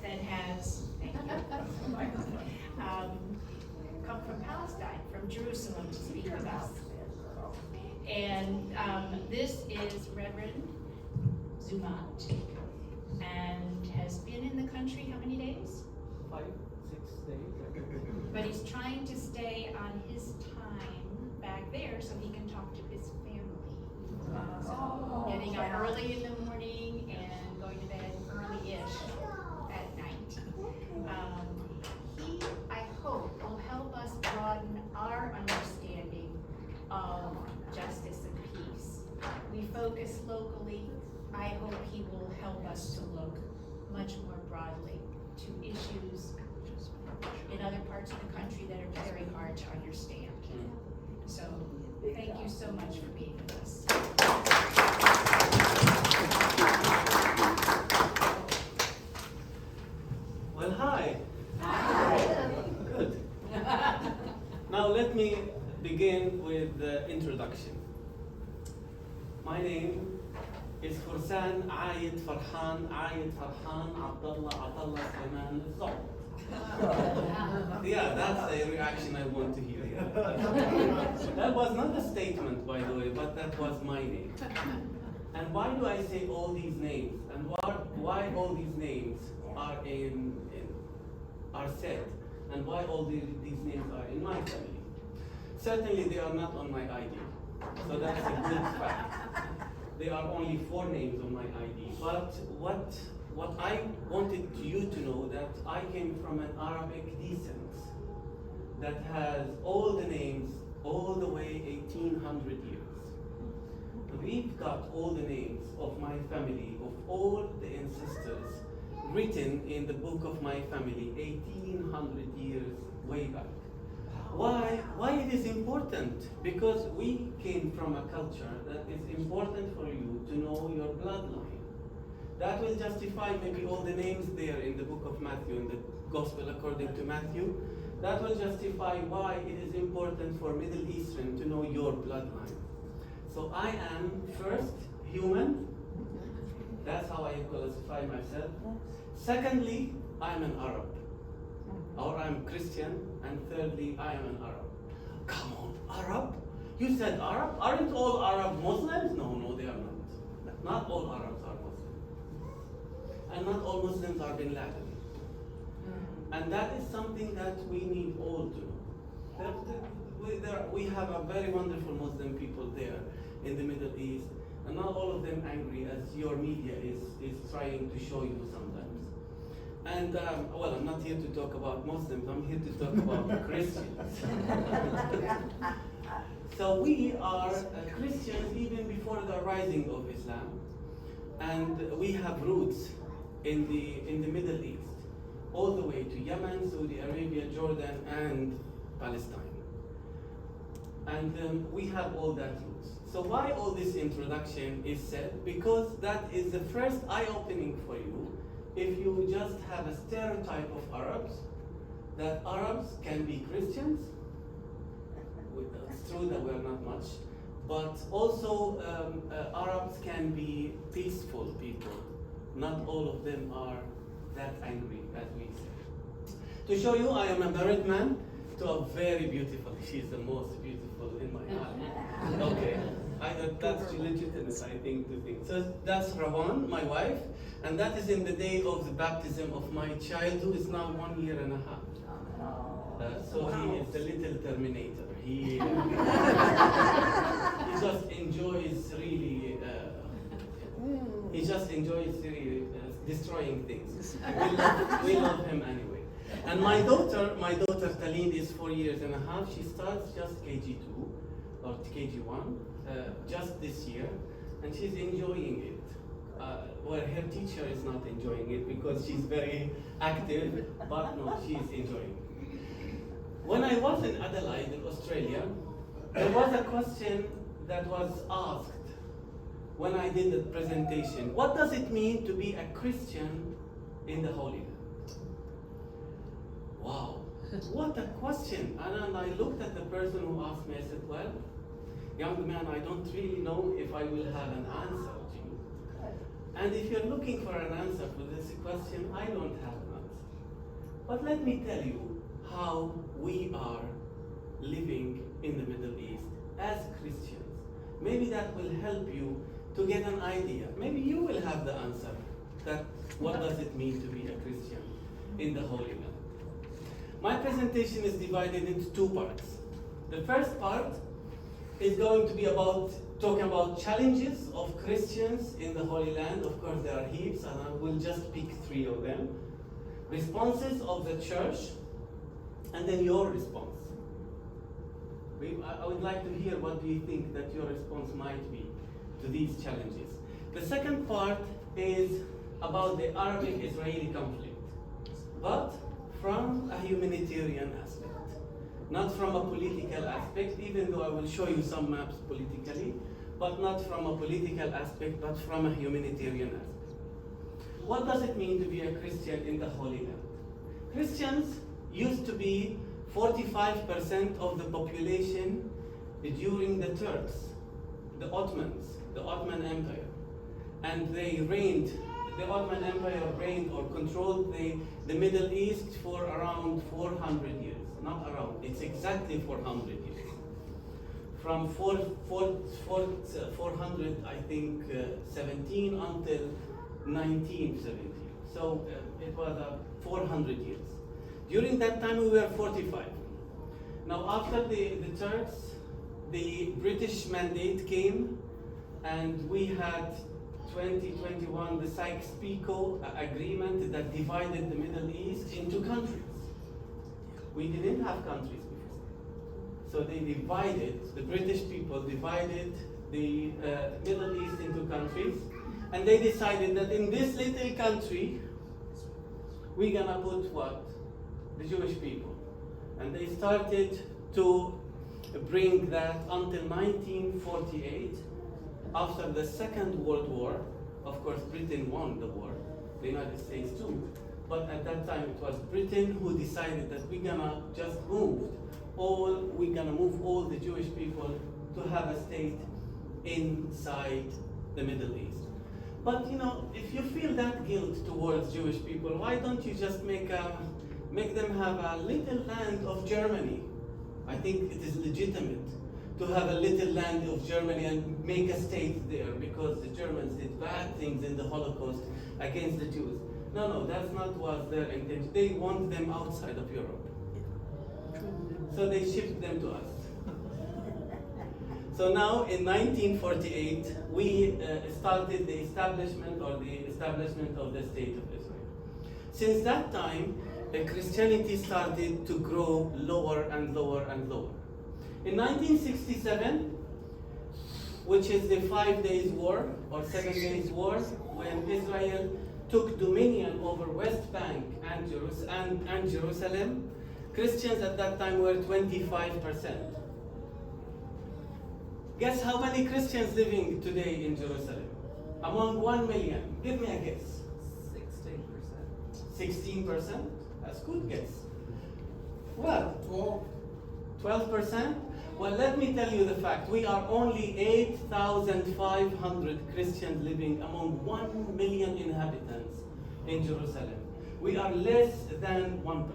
that has, thank you, come from Palestine, from Jerusalem to speak with us. And this is Reverend Zu'Mot, and has been in the country how many days? 5, 6 days. But he's trying to stay on his time back there so he can talk to his family. So getting up early in the morning and going to bed early-ish at night. He, I hope, will help us broaden our understanding of justice and peace. We focus locally. I hope he will help us to look much more broadly to issues in other parts of the country that are very hard to understand. So thank you so much for being with us. Well, hi. Hi. Good. Now let me begin with the introduction. My name is Fursan Ayed Farhan Abdullah Atallah Sulaiman Zu'Mot. Yeah, that's a reaction I want to hear. That was not a statement, by the way, but that was my name. And why do I say all these names? And why all these names are said? And why all these names are in my family? Certainly they are not on my ID. So that's a good fact. There are only 4 names on my ID. But what I wanted you to know, that I came from an Arabic descent that has all the names all the way 1800 years. We've got all the names of my family, of all the ancestors, written in the book of my family 1800 years way back. Why it is important? Because we came from a culture that is important for you to know your bloodline. That will justify maybe all the names there in the book of Matthew, in the Gospel according to Matthew. That will justify why it is important for Middle Eastern to know your bloodline. So I am first human. That's how I classify myself. Secondly, I'm an Arab. Or I'm Christian. And thirdly, I am an Arab. Come on, Arab? You said Arab? Aren't all Arab Muslims? No, they are not. Not all Arabs are Muslims. And not all Muslims are Bin Laden. And that is something that we need all to know. We have a very wonderful Muslim people there in the Middle East, and not all of them angry as your media is trying to show you sometimes. And well, I'm not here to talk about Muslims, I'm here to talk about Christians. So we are Christians even before the rising of Islam, and we have roots in the Middle East, all the way to Yemen, Saudi Arabia, Jordan, and Palestine. And we have all that roots. So why all this introduction is said? Because that is the first eye-opening for you. If you just have a stereotype of Arabs, that Arabs can be Christians. It's true that we're not much, but also Arabs can be peaceful people. Not all of them are that angry as we say. To show you, I am a married man to a very beautiful, she's the most beautiful in my eye. Okay, that's legitimate, I think, to think. So that's Rawan, my wife, and that is in the day of the baptism of my child, who is now 1 year and a half. So he is the little Terminator. He just enjoys really. He just enjoys really destroying things. We love him anyway. And my daughter Talene is 4 years and a half. She starts just KG2 or KG1 just this year, and she's enjoying it. Well, her teacher is not enjoying it because she's very active, but no, she's enjoying it. When I was in Adelaide, in Australia, there was a question that was asked when I did the presentation. What does it mean to be a Christian in the Holy Land? Wow, what a question. And I looked at the person who asked me, I said, well, young man, I don't really know if I will have an answer to you. And if you're looking for an answer for this question, I don't have an But let me tell you how we are living in the Middle East as Christians. Maybe that will help you to get an idea. Maybe you will have the answer that what does it mean to be a Christian in the Holy Land. My presentation is divided into two parts. The first part is going to be about talking about challenges of Christians in the Holy Land. Of course, there are heaps, and I will just pick three of them. Responses of the church, and then your response. I would like to hear what do you think that your response might be to these challenges. The second part is about the Arabic-Israeli conflict, but from a humanitarian aspect, not from a political aspect, even though I will show you some maps politically, but not from a political aspect, but from a humanitarian aspect. What does it mean to be a Christian in the Holy Land? Christians used to be 45% of the population during the Turks, the Ottomans, the Ottoman Empire. And they reigned, the Ottoman Empire reigned or controlled the Middle East for around 400 years. Not around, it's exactly 400 years. From 400, I think, 17 until 1917. So it was 400 years. During that time, we were 45. Now, after the Turks, the British mandate came, and we had 2021 the Sykes-Picot Agreement that divided the Middle East into countries. We didn't have countries before. So they divided, the British people divided the Middle East into countries, and they decided that in this little country, we're gonna put what? The Jewish people. And they started to bring that until 1948, after the Second World War. Of course, Britain won the war, the United States too. But at that time, it was Britain who decided that we're gonna just move all the Jewish people to have a state inside the Middle East. But you know, if you feel that guilt towards Jewish people, why don't you just make them have a little land of Germany? I think it is legitimate to have a little land of Germany and make a state there because the Germans did bad things in the Holocaust against the Jews. No, that's not what their intention. They want them outside of Europe. So they shipped them to us. So now in 1948, we started the establishment of the State of Israel. Since that time, Christianity started to grow lower and lower and lower. In 1967, which is the 5 Days War or 7 Days War, when Israel took dominion over West Bank and Jerusalem, Christians at that time were 25%. Guess how many Christians living today in Jerusalem? Among 1 million. Give me a guess. 16%. 16%? That's a good guess. Well, 12%? Well, let me tell you the fact. We are only 8,500 Christians living among 1 million inhabitants in Jerusalem. We are less than 1%.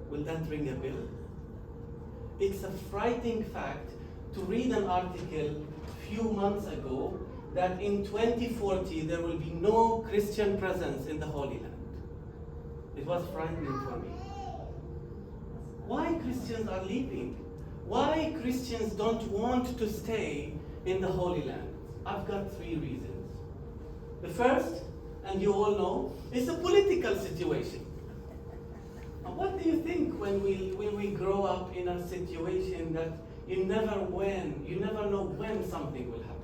Will that ring a bell? It's a frightening fact to read an article a few months ago that in 2040 there will be no Christian presence in the Holy Land. It was frightening for me. Why Christians are leaving? Why Christians don't want to stay in the Holy Land? I've got 3 reasons. The first, and you all know, is the political situation. What do you think when we grow up in a situation that you never know when something will happen?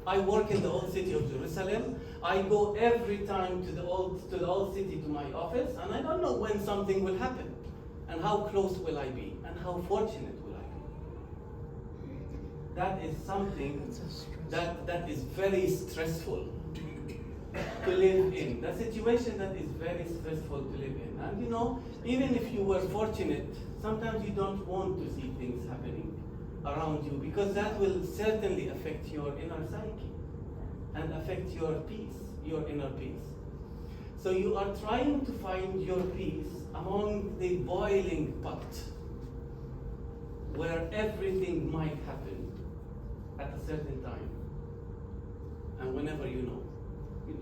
I work in the old city of Jerusalem. I go every time to the old city to my office, and I don't know when something will happen, and how close will I be, and how fortunate will I be. That is something that is very stressful to live in. The situation that is very stressful to live in. And you know, even if you were fortunate, sometimes you don't want to see things happening around you because that will certainly affect your inner psyche and affect your peace, your inner peace. So you are trying to find your peace among the boiling pot, where everything might happen at a certain time. And whenever you know,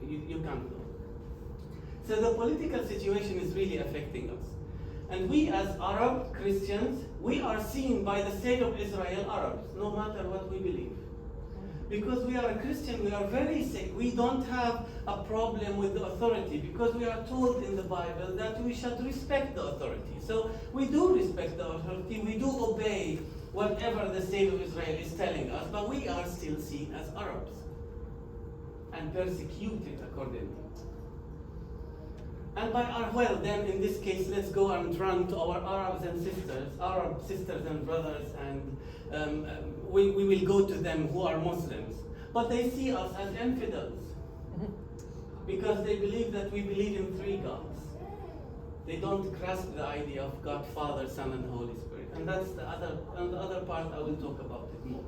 you can't know. So the political situation is really affecting us. And we as Arab Christians, we are seen by the state of Israel Arabs, no matter what we believe. Because we are a Christian, we are very safe. We don't have a problem with the authority because we are told in the Bible that we should respect the authority. So we do respect the authority, we do obey whatever the state of Israel is telling us, but we are still seen as Arabs and persecuted accordingly. And by our, well, then in this case, let's go and run to our Arab sisters and brothers, and we will go to them who are Muslims. But they see us as infidels because they believe that we believe in three gods. They don't grasp the idea of God, Father, Son, and Holy Spirit. And that's the other part I will talk about it more.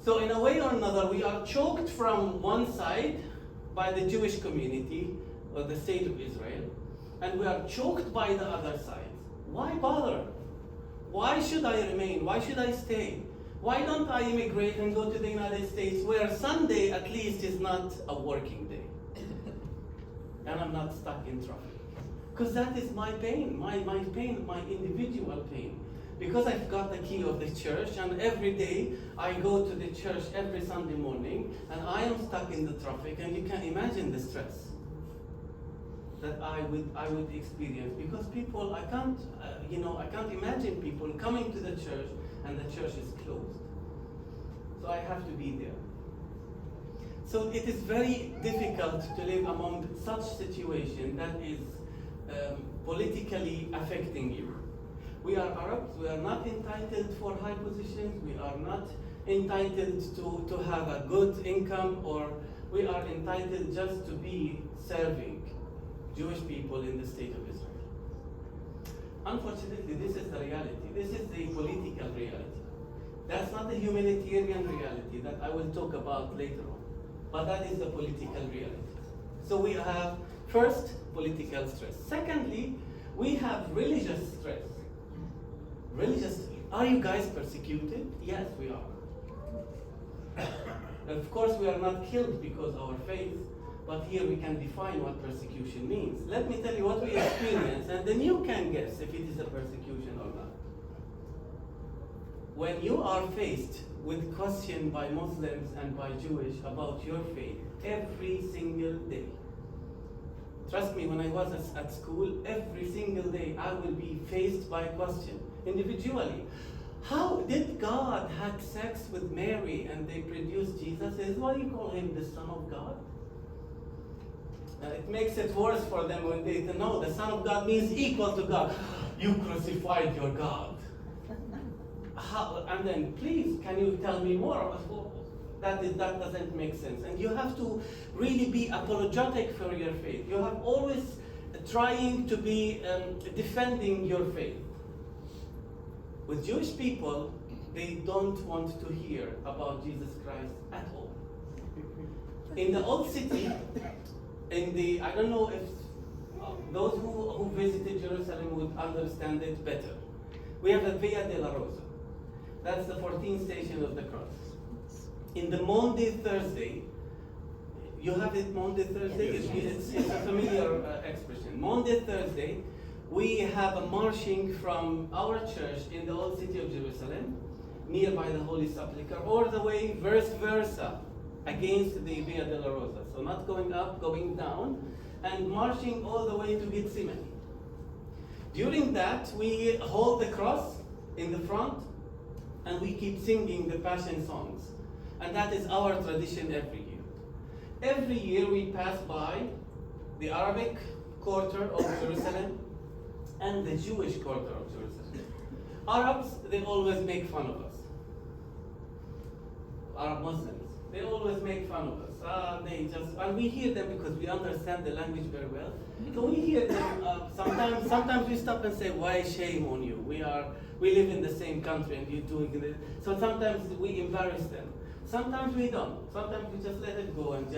So in a way or another, we are choked from one side by the Jewish community, or the state of Israel, and we are choked by the other side. Why bother? Why should I remain? Why should I stay? Why don't I immigrate and go to the United States where Sunday at least is not a working day? And I'm not stuck in traffic. Because that is my pain, my pain, my individual pain. Because I've got the key of the church, and every day I go to the church every Sunday morning, and I am stuck in the traffic, and you can imagine the stress that I would experience, because people, I can't imagine people coming to the church and the church is closed. So I have to be there. So it is very difficult to live among such situation that is politically affecting you. We are Arabs, we are not entitled for high positions, we are not entitled to have a good income, or we are entitled just to be serving Jewish people in the state of Israel. Unfortunately, this is the reality. This is the political reality. That's not the humanitarian reality that I will talk about later on. But that is the political reality. So we have, first, political stress. Secondly, we have religious stress. Are you guys persecuted? Yes, we are. Of course, we are not killed because of our faith. But here we can define what persecution means. Let me tell you what we experience, and then you can guess if it is a persecution or not. When you are faced with question by Muslims and by Jewish about your faith every single day. Trust me, when I was at school, every single day I will be faced by a question, individually. How did God have sex with Mary and they produced Jesus? Is why you call him the Son of God? It makes it worse for them when they know the Son of God means equal to God. You crucified your God. How? And then, please, can you tell me more? That doesn't make sense. And you have to really be apologetic for your faith. You have always trying to be defending your faith. With Jewish people, they don't want to hear about Jesus Christ at all. In the old city, I don't know if those who visited Jerusalem would understand it better. We have the Via della Rosa. That's the 14th station of the cross. In the Maundy Thursday, you have it Maundy Thursday? Yes. It's a familiar expression. Maundy Thursday, we have a marching from our church in the old city of Jerusalem, nearby the Holy Sepulchre, all the way vice versa, against the Via della Rosa. So not going up, going down, and marching all the way to Gethsemane. During that, we hold the cross in the front, and we keep singing the Passion songs. And that is our tradition every year. Every year we pass by the Arabic quarter of Jerusalem and the Jewish quarter of Jerusalem. Arabs, they always make fun of us. Arab Muslims, they always make fun of us. And we hear them because we understand the language very well. So we hear them, sometimes we stop and say, why shame on you? We live in the same country and you're doing this. So sometimes we embarrass them. Sometimes we don't. Sometimes we just let it go and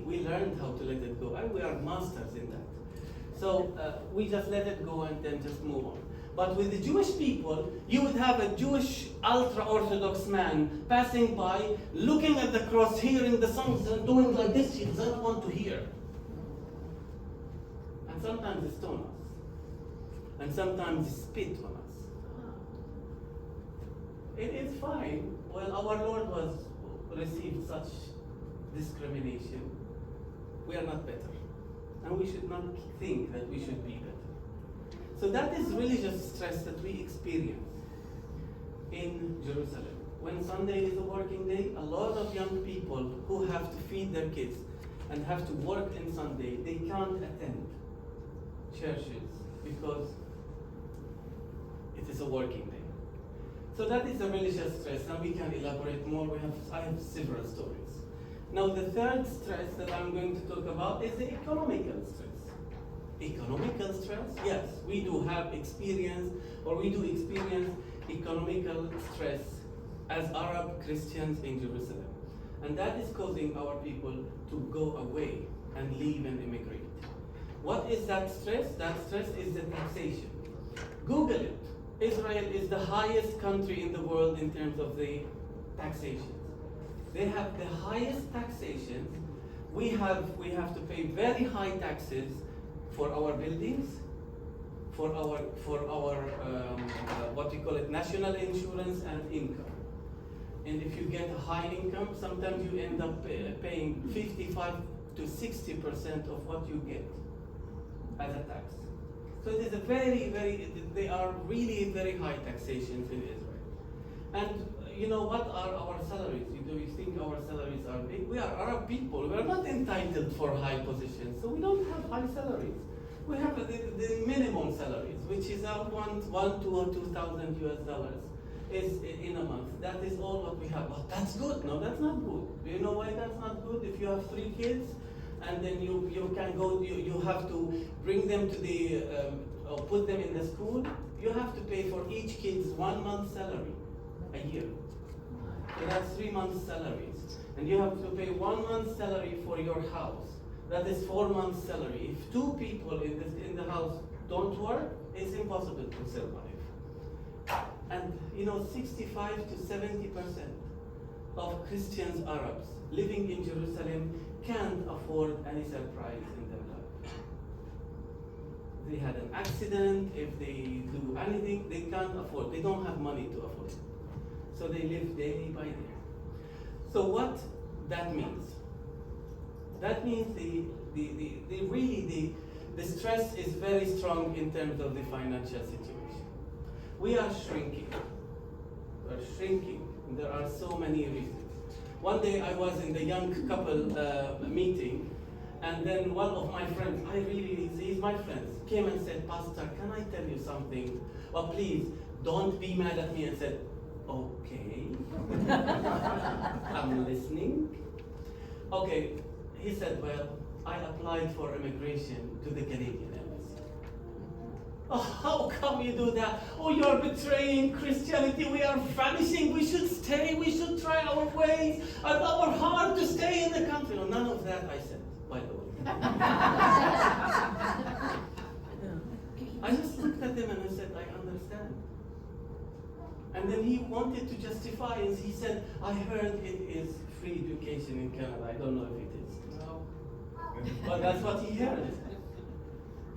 we learned how to let it go, and we are masters in that. So we just let it go and then just move on. But with the Jewish people, you would have a Jewish ultra-Orthodox man passing by, looking at the cross, hearing the songs, and doing like this. He doesn't want to hear. And sometimes they stone us. And sometimes they spit on us. It is fine. Well, our Lord received such discrimination. We are not better. And we should not think that we should be better. So that is religious stress that we experience in Jerusalem. When Sunday is a working day, a lot of young people who have to feed their kids and have to work in Sunday, they can't attend churches because it is a working day. So that is a religious stress. Now we can elaborate more. I have several stories. Now the third stress that I'm going to talk about is the economical stress. Economical stress? Yes, we do experience economical stress as Arab Christians in Jerusalem. And that is causing our people to go away and leave and immigrate. What is that stress? That stress is the taxation. Google it. Israel is the highest country in the world in terms of the taxation. They have the highest taxation. We have to pay very high taxes for our buildings, for our what we call it, national insurance and income. And if you get a high income, sometimes you end up paying 55 to 60% of what you get as a tax. So it is a they are really very high taxations in Israel. And you know, what are our salaries? Do you think our salaries are big? We are Arab people. We are not entitled for high positions, so we don't have high salaries. We have the minimum salaries, which is $1,000 to $2,000 US is in a month. That is all what we have. But that's good. No, that's not good. Do you know why that's not good? If you have 3 kids, and then you can go, you have to bring them to the or put them in the school. You have to pay for each kid's 1 month salary a year. So that's 3 months' salaries. And you have to pay 1 month's salary for your house. That is 4 months' salary. If 2 people in the house don't work, it's impossible to survive. And you know, 65 to 70% of Christians, Arabs, living in Jerusalem can't afford any surprise in their life. They had an accident, if they do anything, they can't afford. They don't have money to afford. So they live day by day. So what that means? That means the stress is very strong in terms of the financial situation. We are shrinking. We're shrinking. And there are so many reasons. One day I was in the young couple meeting, and then one of my friends, he's my friend, came and said, "Pastor, can I tell you something? Oh, please, don't be mad at me." And said, "Okay, I'm listening." Okay, he said, "Well, I applied for immigration to the Canadian embassy." "Oh, how come you do that? Oh, you're betraying Christianity. We are vanishing. We should stay. We should try our ways. It's our heart to stay in the country." No, none of that I said, by the way. I just looked at him and I said, "I understand." And then he wanted to justify it. He said, "I heard it is free education in Canada." I don't know if it is. No. But that's what he heard.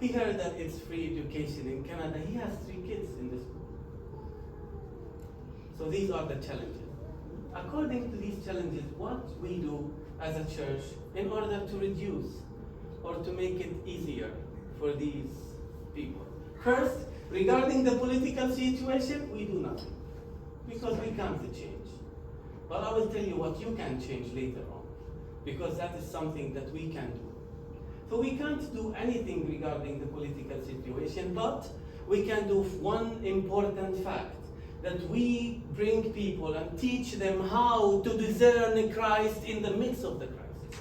He heard that it's free education in Canada. He has 3 kids in the school. So these are the challenges. According to these challenges, what we do as a church in order to reduce or to make it easier for these people. First, regarding the political situation, we do nothing. Because we can't change. But I will tell you what you can change later on. Because that is something that we can do. So we can't do anything regarding the political situation, but we can do one important fact, that we bring people and teach them how to discern Christ in the midst of the crisis.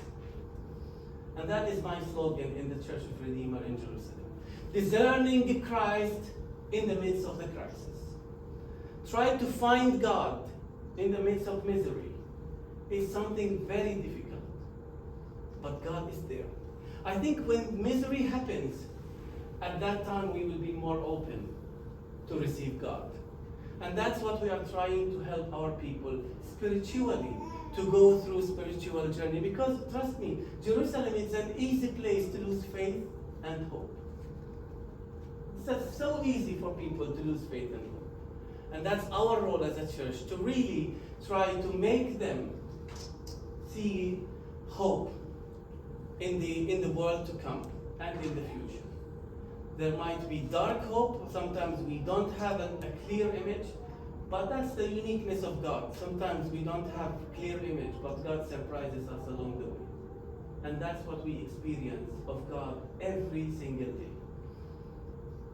And that is my slogan in the Church of Redeemer in Jerusalem. Discerning Christ in the midst of the crisis. Try to find God in the midst of misery, is something very difficult. But God is there. I think when misery happens, at that time we will be more open to receive God. And that's what we are trying to help our people spiritually to go through spiritual journey. Because trust me, Jerusalem is an easy place to lose faith and hope. It's so easy for people to lose faith and hope. And that's our role as a church, to really try to make them see hope in the world to come and in the future. There might be dark hope. Sometimes we don't have a clear image, but that's the uniqueness of God. Sometimes we don't have clear image, but God surprises us along the way. And that's what we experience of God every single day.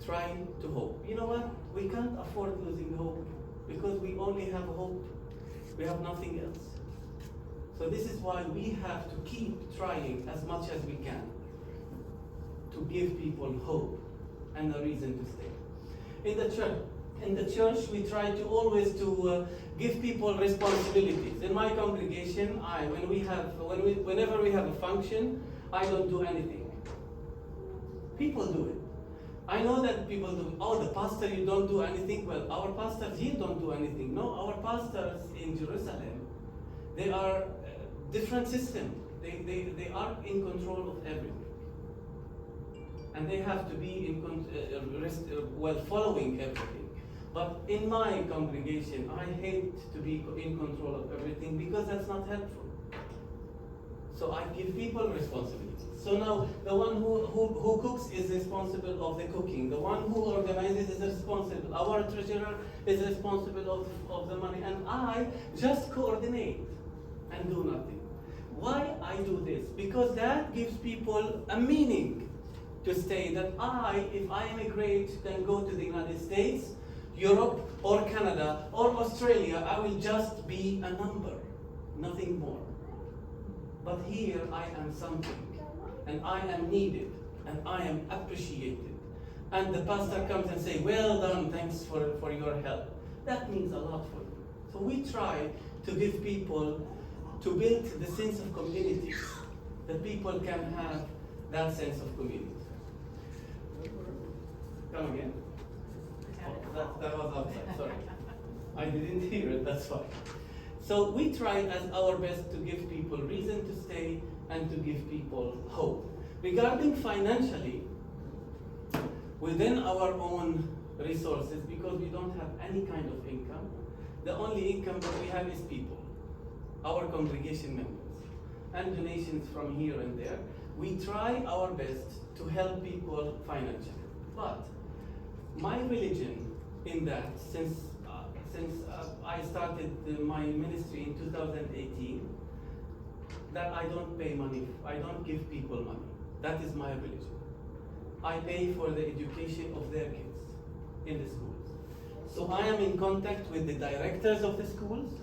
Trying to hope. You know what? We can't afford losing hope, because we only have hope. We have nothing else. So this is why we have to keep trying as much as we can to give people hope and a reason to stay. In the church, we try to always give people responsibilities. In my congregation, whenever we have a function, I don't do anything. People do it. I know that people do, oh, the pastor, you don't do anything. Well, our pastors here don't do anything. No, our pastors in Jerusalem, they are different system. They are in control of everything. And they have to be following everything. But in my congregation, I hate to be in control of everything, because that's not helpful. So I give people responsibilities. So now the one who cooks is responsible of the cooking. The one who organizes is responsible. Our treasurer is responsible of the money. And I just coordinate and do nothing. Why I do this? Because that gives people a meaning to stay. That if I immigrate, then go to the United States, Europe, or Canada, or Australia, I will just be a number, nothing more. But here I am something, and I am needed, and I am appreciated. And the pastor comes and says, well done, thanks for your help. That means a lot for me. So we try to give people, to build the sense of community, that people can have that sense of community. Come again? Oh, that was outside, sorry. I didn't hear it, that's why. So we try as our best to give people reason to stay and to give people hope. Regarding financially, within our own resources, because we don't have any kind of income, the only income that we have is people, our congregation members, and donations from here and there. We try our best to help people financially. But my religion in that, since I started my ministry in 2018, that I don't pay money, I don't give people money. That is my religion. I pay for the education of their kids in the schools. So I am in contact with the directors of the schools,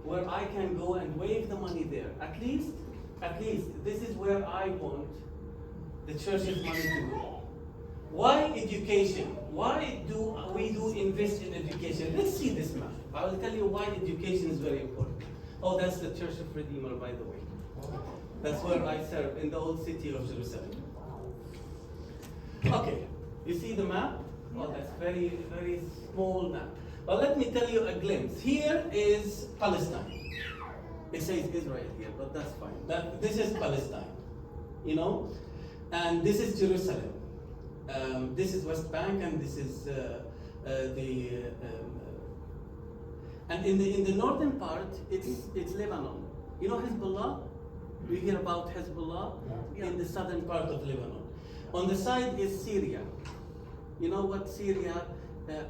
where I can go and waive the money there. At least, this is where I want the church's money to go. Why education? Why do we invest in education? Let's see this map. I will tell you why education is very important. Oh, that's the Church of Redeemer, by the way. That's where I serve, in the old city of Jerusalem. Okay, you see the map? Oh, that's very, very small map. But let me tell you a glimpse. Here is Palestine. It says Israel here, but that's fine. This is Palestine, you know? And this is Jerusalem. This is West Bank, and this is and in the northern part, it's Lebanon. You know Hezbollah? We hear about Hezbollah in the southern part of Lebanon. On the side is Syria. You know what Syria?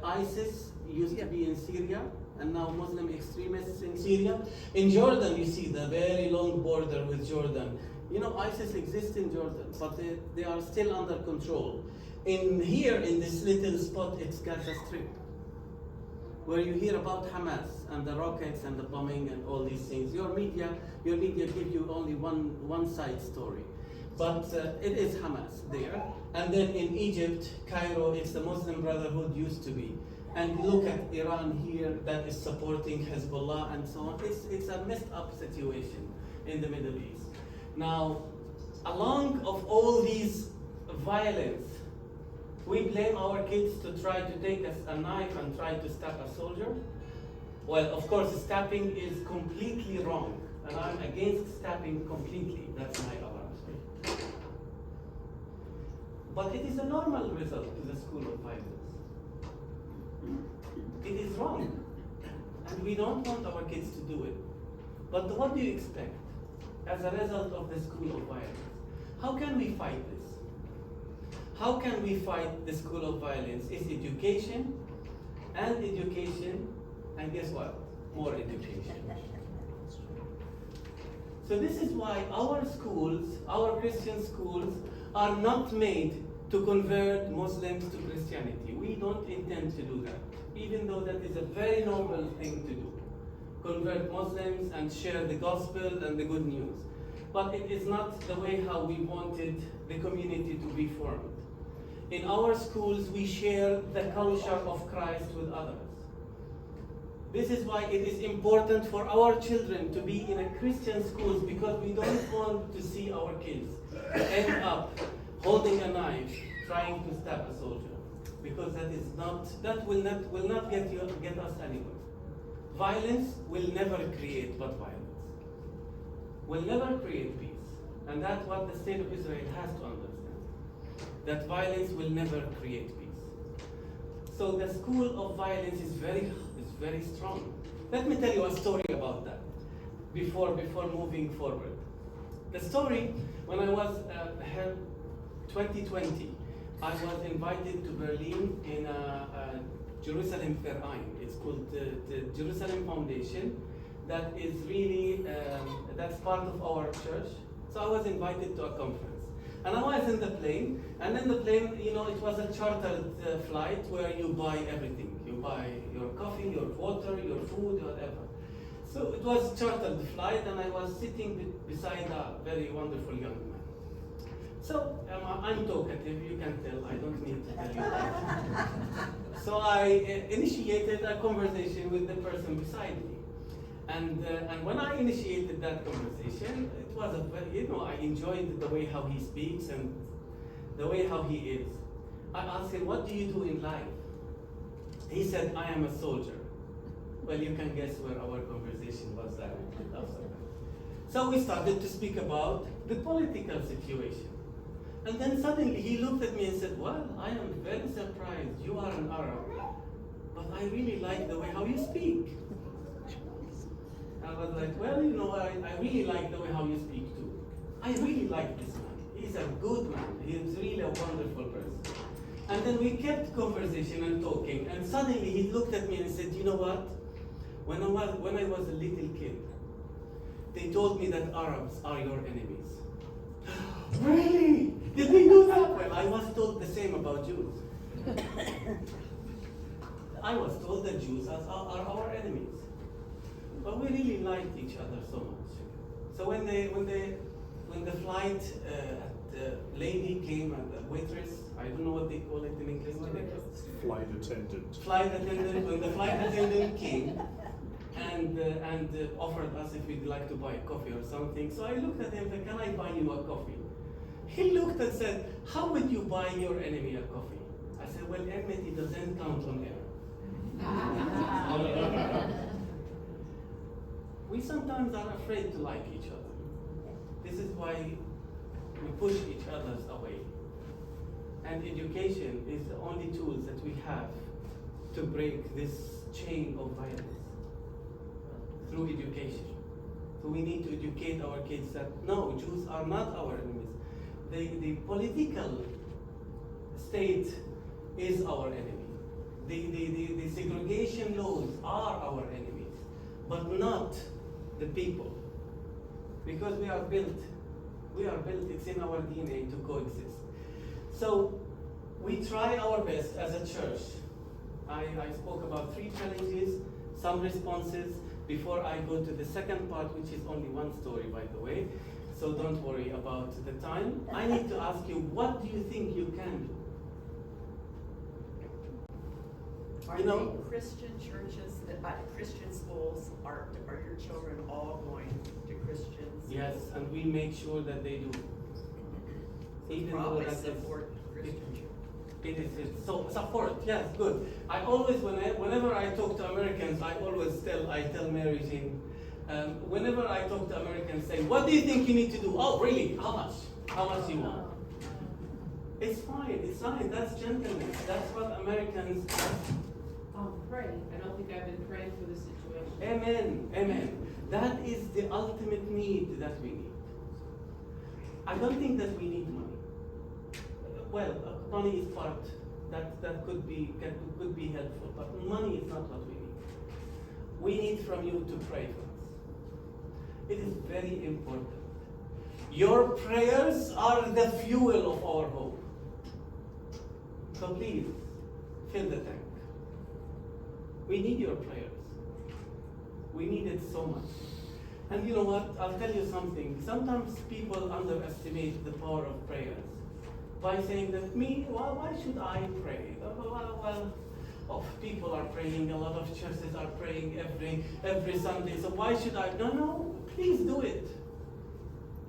ISIS used to be in Syria, and now Muslim extremists in Syria. In Jordan, you see the very long border with Jordan. You know, ISIS exists in Jordan, but they are still under control. In this little spot, it's Gaza Strip, where you hear about Hamas and the rockets and the bombing and all these things. Your media give you only one side story, but it is Hamas there. And then in Egypt, Cairo, it's the Muslim Brotherhood used to be, And look at Iran here that is supporting Hezbollah and so on. It's a messed up situation in the Middle East. Now, along of all these violence, we blame our kids to try to take a knife and try to stab a soldier. Well, of course, stabbing is completely wrong, and I'm against stabbing completely. That's my alarm. But it is a normal result to the school of violence. It is wrong, and we don't want our kids to do it. But what do you expect as a result of the school of violence? How can we fight this? How can we fight the school of violence? It's education, and guess what? More education. So this is why our schools, our Christian schools, are not made to convert Muslims to Christianity. We don't intend to do that, even though that is a very normal thing to do. Convert Muslims and share the gospel and the good news. But it is not the way how we wanted the community to be formed. In our schools, we share the culture of Christ with others. This is why it is important for our children to be in a Christian schools, because we don't want to see our kids end up holding a knife, trying to stab a soldier, because that will not get us anywhere. Violence will never create but violence. Will never create peace, and that's what the state of Israel has to understand. That violence will never create peace. So the school of violence is very strong. Let me tell you a story about that before moving forward. The story, when I was 2020, I was invited to Berlin in a Jerusalem Verein. It's called the Jerusalem Foundation. That is really, that's part of our church. So I was invited to a conference. And I was in the plane, and in the plane, it was a chartered flight where you buy everything. You buy your coffee, your water, your food, whatever. So it was a chartered flight, and I was sitting beside a very wonderful young man. So I'm talkative, you can tell, I don't need to tell you that. So I initiated a conversation with the person beside me. And when I initiated that conversation, it was I enjoyed the way how he speaks and the way how he is. I asked him, what do you do in life? He said, I am a soldier. Well, you can guess where our conversation was at. So we started to speak about the political situation. And then suddenly he looked at me and said, well, I am very surprised. You are an Arab, but I really like the way how you speak. I was like, well, I really like the way how you speak too. I really like this man. He's a good man. He's really a wonderful person. And then we kept conversation and talking, and suddenly he looked at me and said, you know what? When I was a little kid, they told me that Arabs are your enemies. Really? Did they do that? Well, I was told the same about Jews. I was told that Jews are our enemies. But we really liked each other so much. So when the flight lady came and the waitress, I don't know what they call it in English. Flight attendant. Flight attendant. When the flight attendant came and offered us if we'd like to buy coffee or something, so I looked at him and said, can I buy you a coffee? He looked and said, how would you buy your enemy a coffee? I said, well, enmity doesn't count on air. We sometimes are afraid to like each other. This is why we push each other away. And education is the only tools that we have to break this chain of violence. Through education. So we need to educate our kids that no, Jews are not our enemies. The political state is our enemy. The segregation laws are our enemies, but not the people. Because we are built, it's in our DNA to coexist. So we try our best as a church. I spoke about 3 challenges, some responses, before I go to the second part, which is only one story, by the way. So don't worry about the time. I need to ask you, what do you think you can do? Are You know- they Christian churches, Christian schools, are your children all going to Christians? Yes, and we make sure that they do. Even though Probably that is, support Christian church. it's so support, yes, good. I always, whenever I talk to Americans, I tell Mary Jane, whenever I talk to Americans, say, what do you think you need to do? Oh, really? How much? How much do you want? It's fine, that's gentleness. That's what Americans. Pray. I don't think I've been praying for this situation. Amen. That is the ultimate need that we need. I don't think that we need money. Well, money is part that could be helpful, but money is not what we need. We need from you to pray for us. It is very important. Your prayers are the fuel of our hope. So please, fill the tank. We need your prayers. We need it so much. And you know what? I'll tell you something. Sometimes people underestimate the power of prayers by saying that why should I pray? People are praying, a lot of churches are praying every Sunday, so why should I? No, please do it.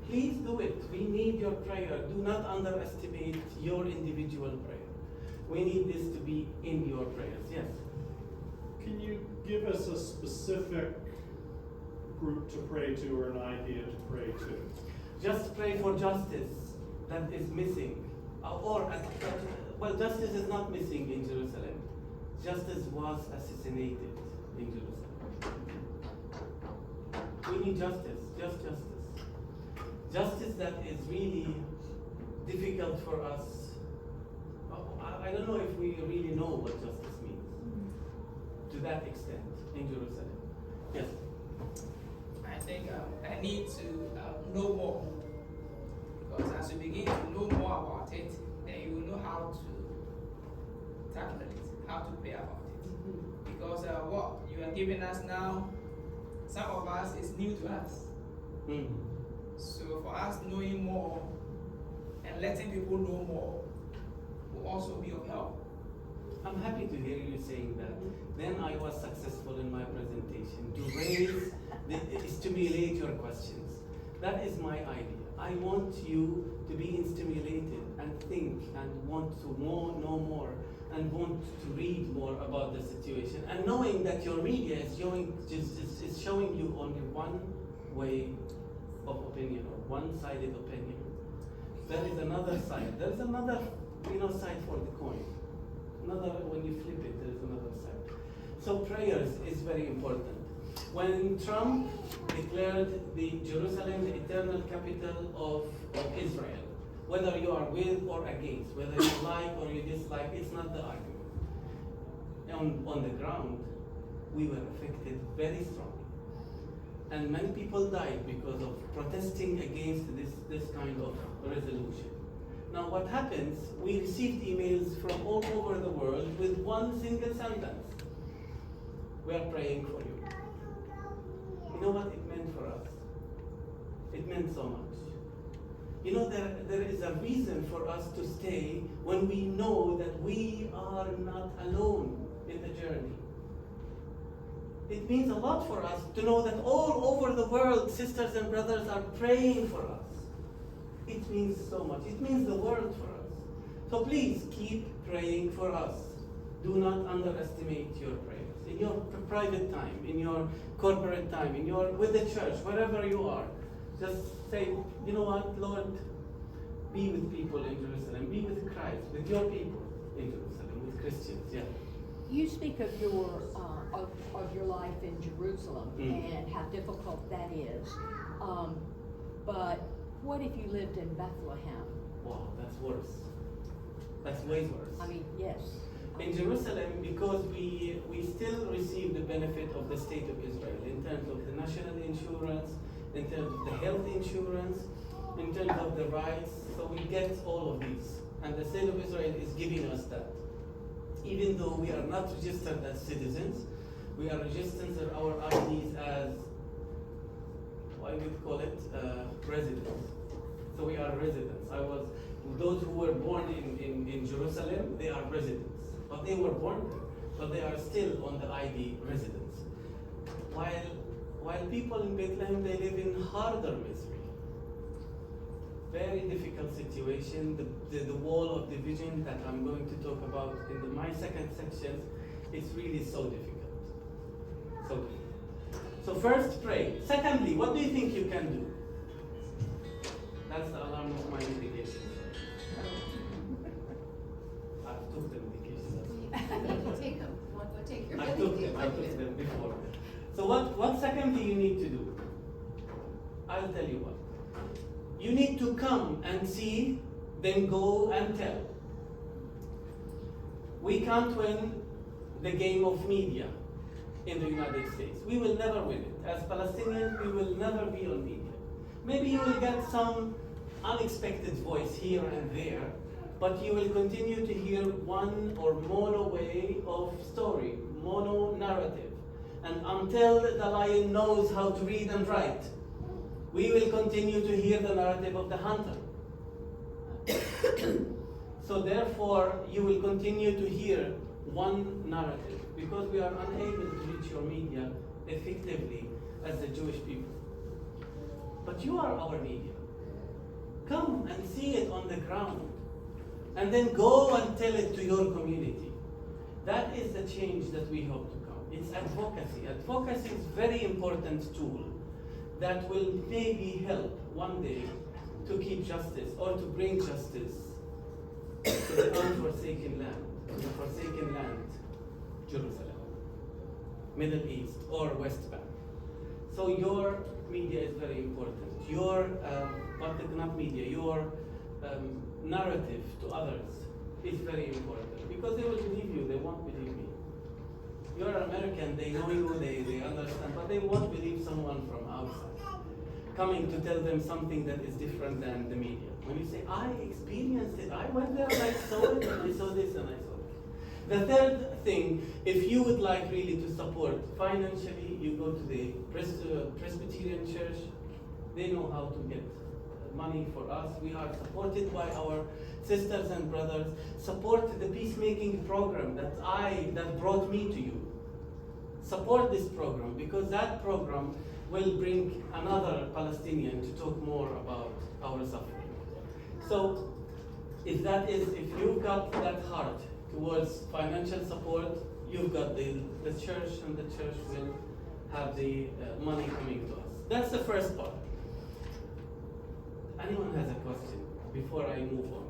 Please do it. We need your prayer. Do not underestimate your individual prayer. We need this to be in your prayers. Yes. Can you give us a specific group to pray to or an idea to pray to? Just pray for justice that is missing. Justice is not missing in Jerusalem. Justice was assassinated in Jerusalem. We need justice, just justice. Justice that is really difficult for us. I don't know if we really know what justice means to that extent in Jerusalem. Yes. I think I need to know more, because as you begin to know more about it, then you will know how to tackle it, how to pray about it. Because what you are giving us now, some of us is new to us. So for us knowing more and letting people know more will also be of help. I'm happy to hear you saying that. Then I was successful in my presentation to stimulate your questions. That is my idea. I want you to be stimulated and think and want to know more and want to read more about the situation, and knowing that your media is showing you only one way of opinion or one-sided opinion. There is another side. There is another side for the coin. When you flip it, there is another side. So prayers is very important. When Trump declared the Jerusalem the eternal capital of Israel, whether you are with or against, whether you like or you dislike, it's not the argument. On the ground, we were affected very strongly. And many people died because of protesting against this kind of resolution. Now what happens, we received emails from all over the world with one single sentence. We are praying for you. You know what it meant for us? It meant so much. You know, there is a reason for us to stay when we know that we are not alone in the journey. It means a lot for us to know that all over the world, sisters and brothers are praying for us. It means so much. It means the world for us. So please keep praying for us. Do not underestimate your prayers. In your private time, in your corporate time, with the church, wherever you are, just say, you know what, Lord, be with people in Jerusalem. Be with Christ, with your people in Jerusalem, with Christians. Yeah. You speak of your life in Jerusalem and how difficult that is. But what if you lived in Bethlehem? Wow, that's worse. That's way worse. I mean, yes. In Jerusalem, because we still receive the benefit of the state of Israel in terms of the national insurance, in terms of the health insurance, in terms of the rights. So we get all of these. And the state of Israel is giving us that. Even though we are not registered as citizens, we are registered in our IDs as, I would call it, residents. So we are residents. Those who were born in Jerusalem, they are residents. But they were born there. but they are still on the ID residence. While people in Bethlehem, they live in harder misery. Very difficult situation. The wall of division that I'm going to talk about in my second section is really so difficult. So first, pray. Secondly, what do you think you can do? That's the alarm of my medication. I took the medication. Take them, go take your I took them before. So what secondly you need to do? I'll tell you what. You need to come and see, then go and tell. We can't win the game of media in the United States. We will never win it. As Palestinians, we will never be on media. Maybe you will get some unexpected voice here and there, but you will continue to hear one or mono way of story, mono narrative. And until the lion knows how to read and write, we will continue to hear the narrative of the hunter. So therefore, you will continue to hear one narrative because we are unable to reach your media effectively as the Jewish people. But you are our media. Come and see it on the ground. And then go and tell it to your community. That is the change that we hope to come. It's advocacy. Advocacy is a very important tool that will maybe help one day to keep justice or to bring justice to the unforsaken land, to the forsaken land, Jerusalem, Middle East, or West Bank. So your media is very important. Your, not media, your narrative to others is very important because they will believe you, they won't believe me. You're American, they know you, they understand, but they won't believe someone from outside coming to tell them something that is different than the media. When you say, I experienced it, I went there and I saw it, and I saw this and I saw that. The third thing, if you would like really to support financially, you go to the Presbyterian church. They know how to get money for us. We are supported by our sisters and brothers. Support the peacemaking program that brought me to you. Support this program because that program will bring another Palestinian to talk more about our suffering. So if you've got that heart towards financial support, you've got the church, and the church will have the money coming to us. That's the first part. Anyone has a question before I move on?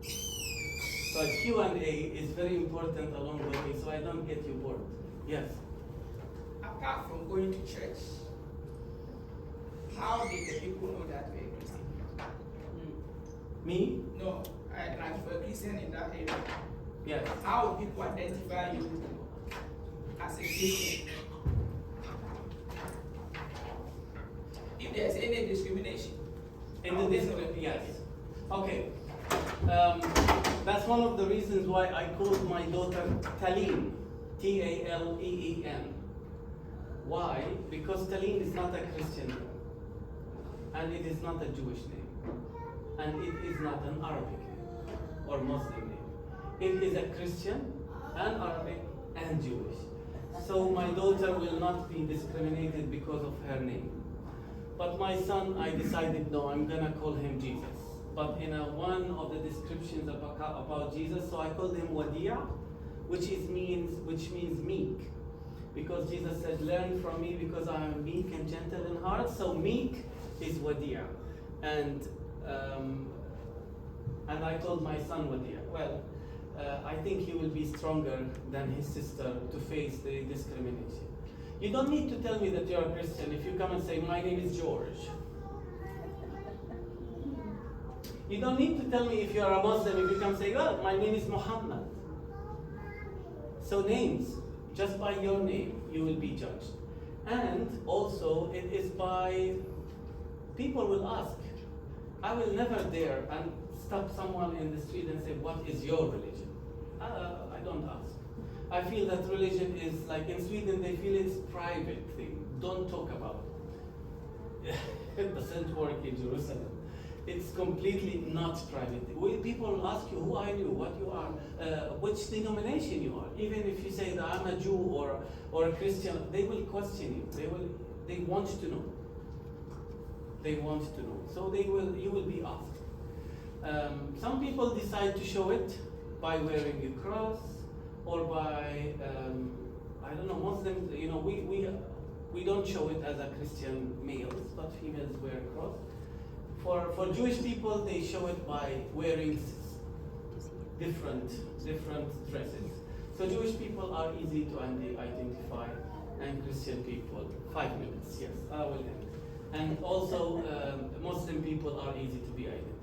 So Q&A is very important along the way, so I don't get you bored. Yes? Apart from going to church, how did the people know that you were a Christian? Me? No, like for a Christian in that area. Yes. How do people identify you as a Christian? If there's any discrimination. Yes. Okay. That's one of the reasons why I called my daughter Taleen. T-A-L-E-E-N. Why? Because Taleen is not a Christian name. And it is not a Jewish name. And it is not an Arabic name or Muslim name. It is a Christian and Arabic and Jewish. So my daughter will not be discriminated because of her name. But my son, I decided, no, I'm gonna call him Jesus. But in one of the descriptions about Jesus, so I called him Wadia, which means meek. Because Jesus said, learn from me because I am meek and gentle in heart. So meek is Wadia. And I told my son Wadia, well, I think he will be stronger than his sister to face the discrimination. You don't need to tell me that you're a Christian if you come and say, my name is George. You don't need to tell me if you're a Muslim if you come and say, well, my name is Muhammad. So names, just by your name, you will be judged. And also, it is by, people will ask. I will never dare and stop someone in the street and say, what is your religion? I don't ask. I feel that religion is like in Sweden, they feel it's private thing. Don't talk about it. It doesn't work in Jerusalem. It's completely not private. People ask you, who are you, what you are, which denomination you are. Even if you say that I'm a Jew or a Christian, they will question you. They want to know. They want to know. So you will be asked. Some people decide to show it by wearing a cross or by, I don't know, Muslims, we don't show it as a Christian males, but females wear a cross. For Jewish people, they show it by wearing different dresses. So Jewish people are easy to identify, and Christian people, 5 minutes, yes, I will end. And also, Muslim people are easy to be identified.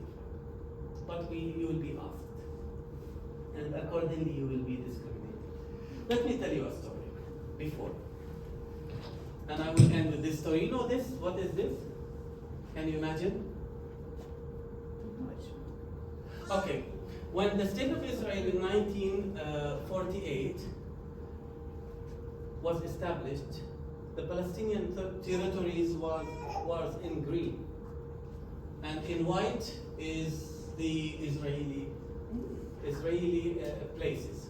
But you will be asked. And accordingly, you will be discriminated. Let me tell you a story before. And I will end with this story. You know this? What is this? Can you imagine? Okay. When the state of Israel in 1948 was established, the Palestinian territories was in green, and in white is the Israeli places.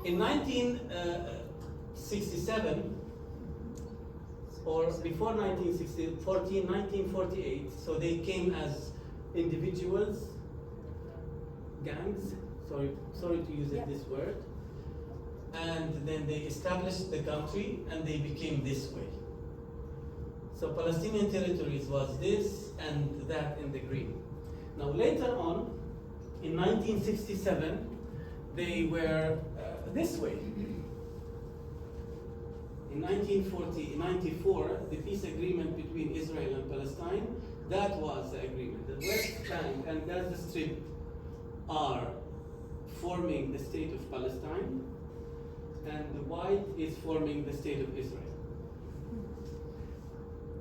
In 1967, or before 1948, so they came as individuals, gangs. Sorry to use this word. And then they established the country and they became this way. So Palestinian territories was this and that in the green. Now later on, in 1967, they were this way. In 1994, the peace agreement between Israel and Palestine, that was the agreement. The West Bank and Gaza Strip are forming the state of Palestine, and the white is forming the state of Israel.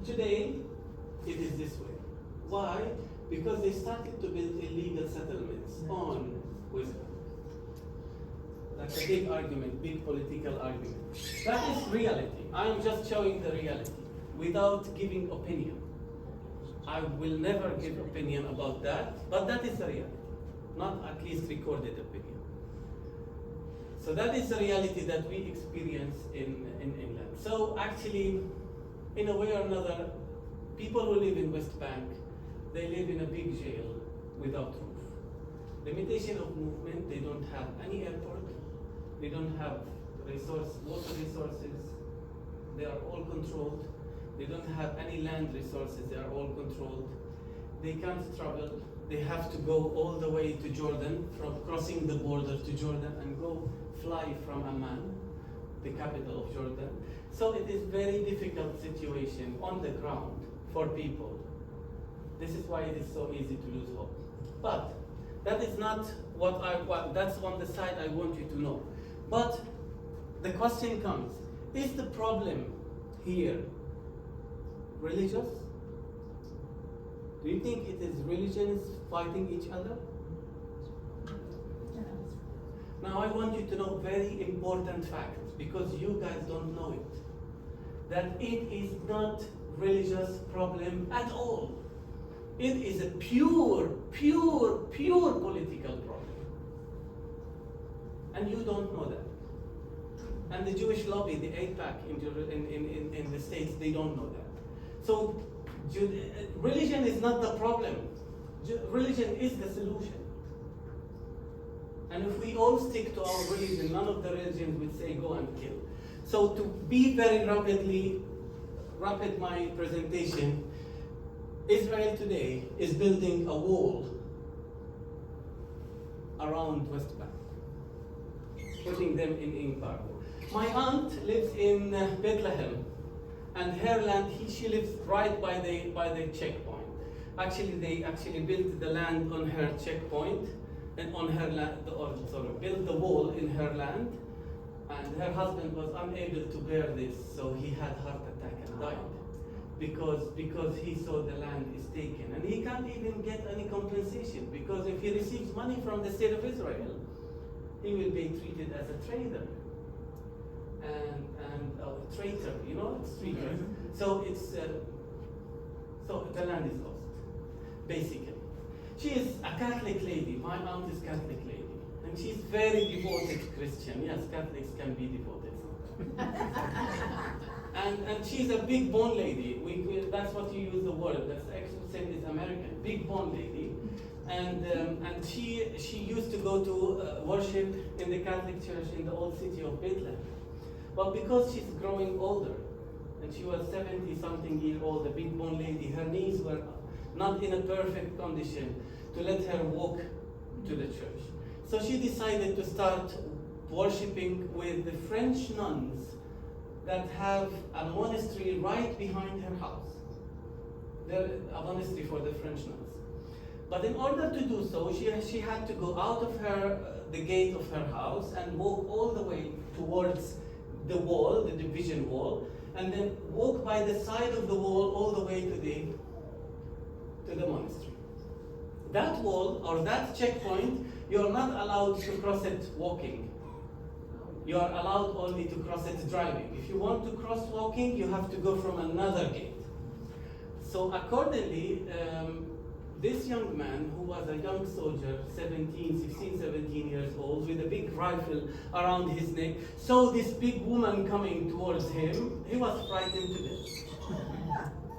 Today, it is this way. Why? Because they started to build illegal settlements on West Bank. That's a big argument, big political argument. That is reality. I am just showing the reality without giving opinion. I will never give opinion about that, but that is the reality. Not at least recorded opinion. So that is the reality that we experience in England. So actually, in a way or another, people who live in West Bank, they live in a big jail without roof. Limitation of movement, they don't have any airport, they don't have water resources, they are all controlled. They don't have any land resources, they are all controlled. They can't travel. They have to go all the way to Jordan, from crossing the border to Jordan and go fly from Amman, the capital of Jordan. So it is very difficult situation on the ground for people. This is why it is so easy to lose hope. But that is not what that's on the side I want you to know. But the question comes, is the problem here religious? Do you think it is religions fighting each other? Now I want you to know very important fact, because you guys don't know it. That it is not religious problem at all. It is a pure political problem. And you don't know that. And the Jewish lobby, the AIPAC in the States, they don't know that. So religion is not the problem. Religion is the solution. And if we all stick to our religion, none of the religions would say go and kill. So to be very rapid my presentation, Israel today is building a wall around West Bank, putting them in embargo. My aunt lives in Bethlehem, and her land, she lives right by the checkpoint. Actually, they built the land on her checkpoint, and on her land, built the wall in her land, and her husband was unable to bear this, so he had heart attack and died because he saw the land is taken, and he can't even get any compensation, because if he receives money from the state of Israel, he will be treated as a traitor and a traitor, it's traitor. So it's so the land is lost, basically. She is a Catholic lady. My aunt is Catholic lady. And she's very devoted Christian. Yes, Catholics can be devoted sometimes. and she's a big bone lady. That's what you use the word. That's actually said is American. Big bone lady. And she used to go to worship in the Catholic Church in the old city of Bethlehem. But because she's growing older, and she was 70-something year old, a big bone lady, her knees were not in a perfect condition to let her walk to the church. So she decided to start worshiping with the French nuns that have a monastery right behind her house. They're a monastery for the French nuns. But in order to do so, she had to go out of the gate of her house and walk all the way towards the wall, the division wall, and then walk by the side of the wall all the way to the monastery. That wall or that checkpoint, you're not allowed to cross it walking. You are allowed only to cross it driving. If you want to cross walking, you have to go from another gate. So accordingly, this young man, who was a young soldier, 16, 17 years old, with a big rifle around his neck, saw this big woman coming towards him. He was frightened to death.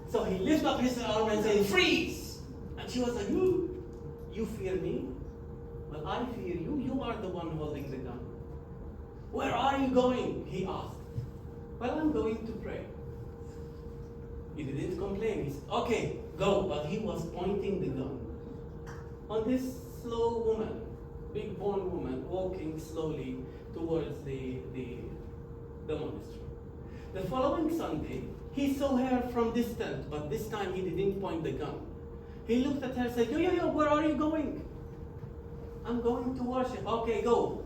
So he lifted up his arm and said, "Freeze!" And she was like, You fear me? Well, I fear you. You are the one holding the gun. Where are you going? He asked. Well, I'm going to pray. He didn't complain. He said, "Okay, go." But he was pointing the gun on this slow woman, big bone woman, walking slowly towards the monastery. The following Sunday, he saw her from distance, but this time he didn't point the gun. He looked at her and said, Yo, where are you going? "I'm going to worship." "Okay, go."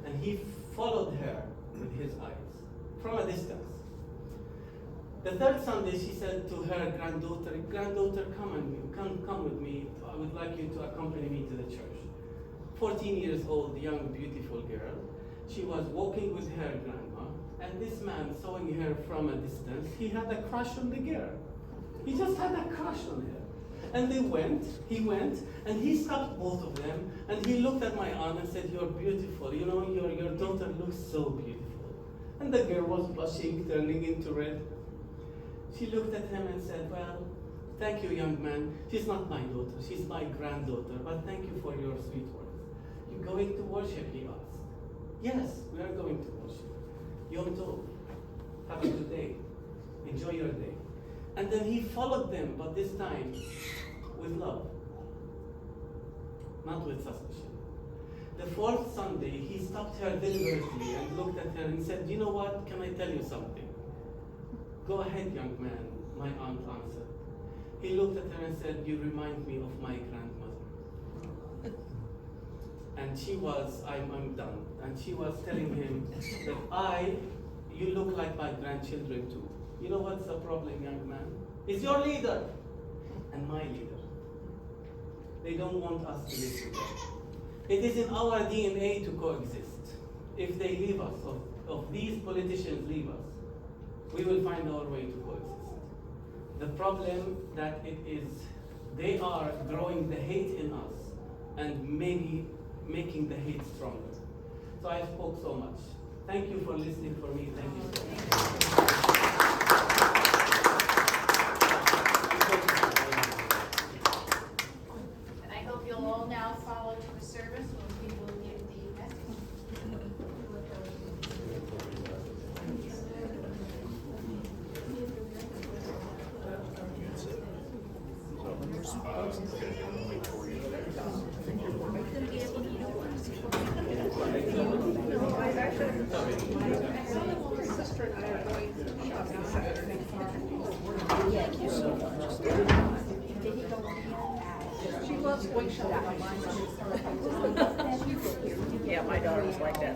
And he followed her with his eyes from a distance. The third Sunday, she said to her granddaughter, come with me. I would like you to accompany me to the church. 14 years old, young, beautiful girl. She was walking with her grandma, and this man, sawing her from a distance, he had a crush on the girl. He just had a crush on her. And he went, and he stopped both of them, and he looked at my aunt and said, "You're beautiful. You know, your daughter looks so beautiful." And the girl was blushing, turning into red. She looked at him and said, "Well, thank you, young man. She's not my daughter, she's my granddaughter, but thank you for your sweet words. You going to worship?" he asked. "Yes, we are going to worship." "Yom Tov. Have a good day. Enjoy your day." And then he followed them, but this time with love, not with suspicion. The fourth Sunday, he stopped her deliberately and looked at her and said, "You know what? Can I tell you something?" "Go ahead, young man," my aunt answered. He looked at her and said, "You remind me of my grandmother." And she was, I'm done. And she was telling him that you look like my grandchildren too. "You know what's the problem, young man? It's your leader and my leader. They don't want us to live together. It is in our DNA to coexist. If they leave us, if these politicians leave us, we will find our way to coexist. The problem that they are growing the hate in us and maybe making the hate stronger." So I spoke so much. Thank you for listening for me. Thank you so much. And I hope you'll all now follow to the service when we will give the message. Yeah, my daughter's like that.